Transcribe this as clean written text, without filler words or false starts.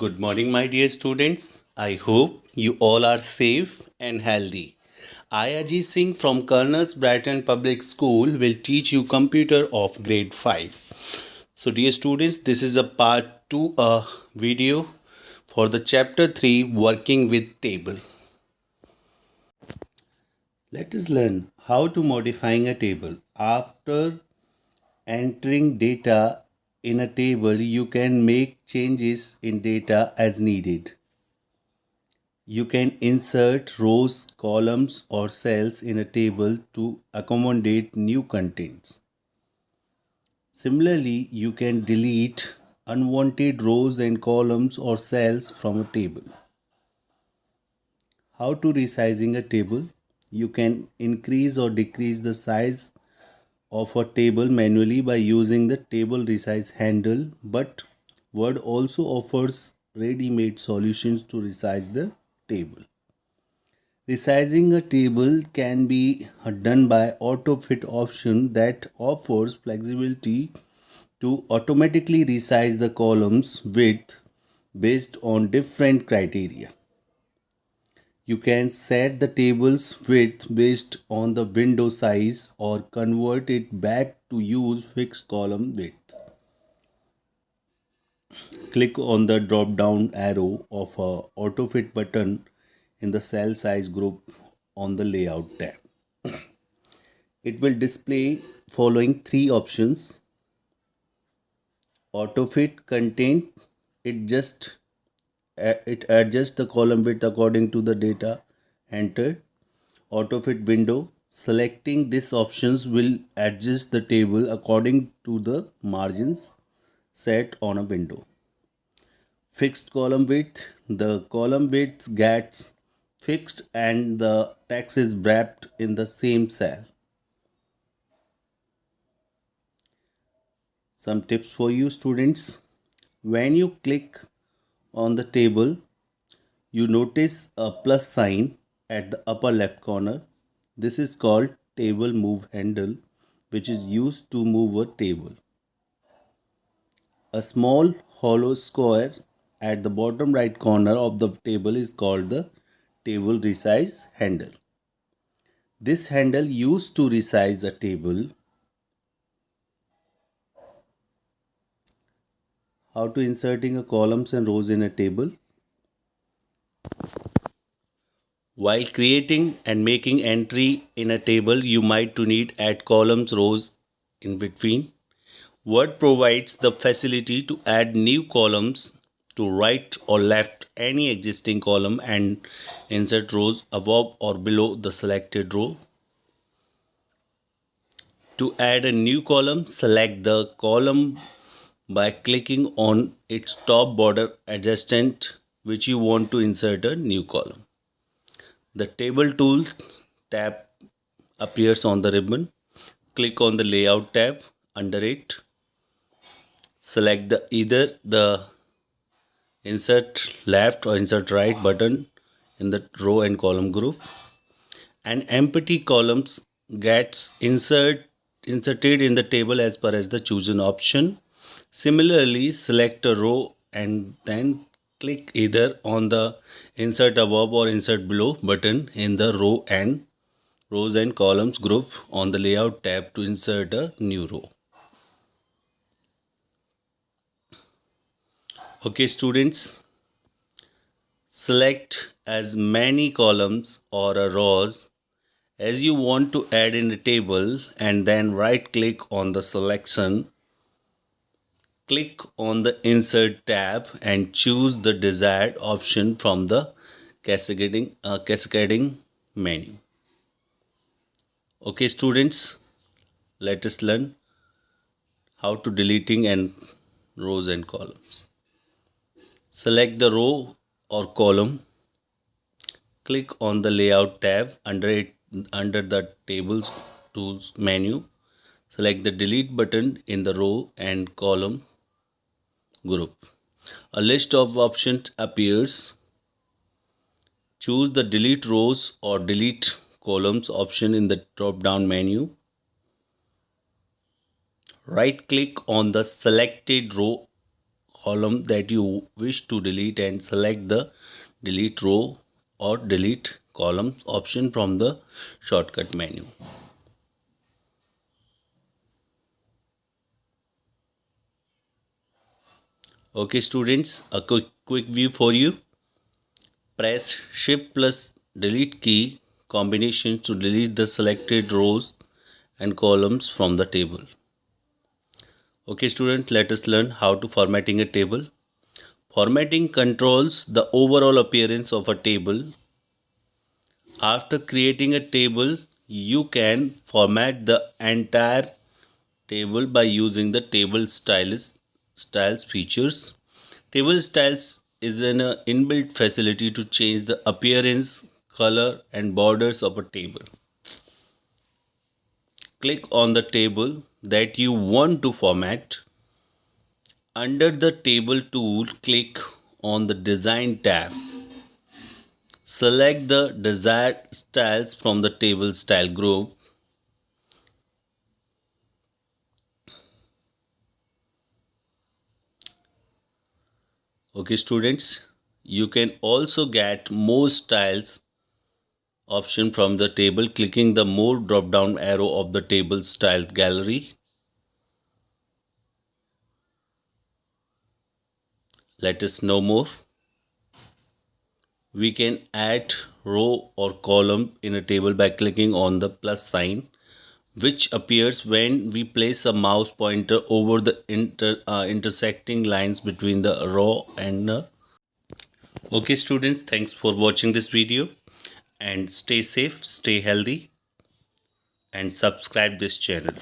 Good morning, my dear students. I hope you all are safe and healthy. I, Ajit Singh from Colonel's Brighton Public School, will teach you computer of grade 5. So, dear students, this is a part 2 video for the chapter 3 working with table. Let us learn how to modifying a table. After entering data in a table, you can make changes in data as needed. You can insert rows, columns, or cells in a table to accommodate new contents. Similarly, you can delete unwanted rows and columns or cells from a table. How to resizing a table? You can increase or decrease the size of a table manually by using the table resize handle, but Word also offers ready-made solutions to resize the table. Resizing a table can be done by AutoFit option that offers flexibility to automatically resize the columns width based on different criteria. You can set the table's width based on the window size or convert it back to use fixed column width. Click on the drop down arrow of a AutoFit button in the cell size group on the layout tab. It will display following three options. AutoFit content, it adjusts the column width according to the data entered. AutoFit window, selecting these options will adjust the table according to the margins set on a window. Fixed column width, the column width gets fixed and the text is wrapped in the same cell. Some tips for you students. When you click on the table, you notice a plus sign at the upper left corner. This is called table move handle, which is used to move a table. A small hollow square at the bottom right corner of the table is called the table resize handle. This handle used to resize a table. How to inserting a columns and rows in a table? While creating and making entry in a table, you might to need add columns, rows in between. Word provides the facility to add new columns to right or left any existing column and insert rows above or below the selected row. To add a new column, select the column by clicking on its top border adjacent which you want to insert a new column. The Table Tools tab appears on the ribbon. Click on the Layout tab. Under it, select either the Insert Left or Insert Right button in the row and column group. An empty columns gets inserted in the table as per as the chosen option. Similarly, select a row and then click either on the Insert Above or Insert Below button in the rows and columns group on the Layout tab to insert a new row. Okay students, select as many columns or rows as you want to add in the table and then right click on the selection. Click on the Insert tab and choose the desired option from the cascading menu. Okay students, let us learn how to deleting and rows and columns. Select the row or column. Click on the Layout tab under the Tables Tools menu. Select the Delete button in the row and column group. A list of options appears. Choose the Delete Rows or Delete Columns option in the drop-down menu. Right-click on the selected row column that you wish to delete and select the delete row or delete column option from the shortcut menu. Okay students, a quick view for you. Press Shift plus Delete key combination to delete the selected rows and columns from the table. Okay student, let us learn how to formatting a table. Formatting controls the overall appearance of a table. After creating a table, you can format the entire table by using the table styles features. Table styles is an inbuilt facility to change the appearance, color and borders of a table. Click on the table that you want to format. Under the table tool, click on the design tab. Select the desired styles from the table style group. Okay students, you can also get more styles option from the table clicking the more drop down arrow of the table style gallery. Let us know more. We can add row or column in a table by clicking on the plus sign, which appears when we place a mouse pointer over the intersecting lines between the row and the. Okay students, thanks for watching this video and stay safe, stay healthy and subscribe this channel.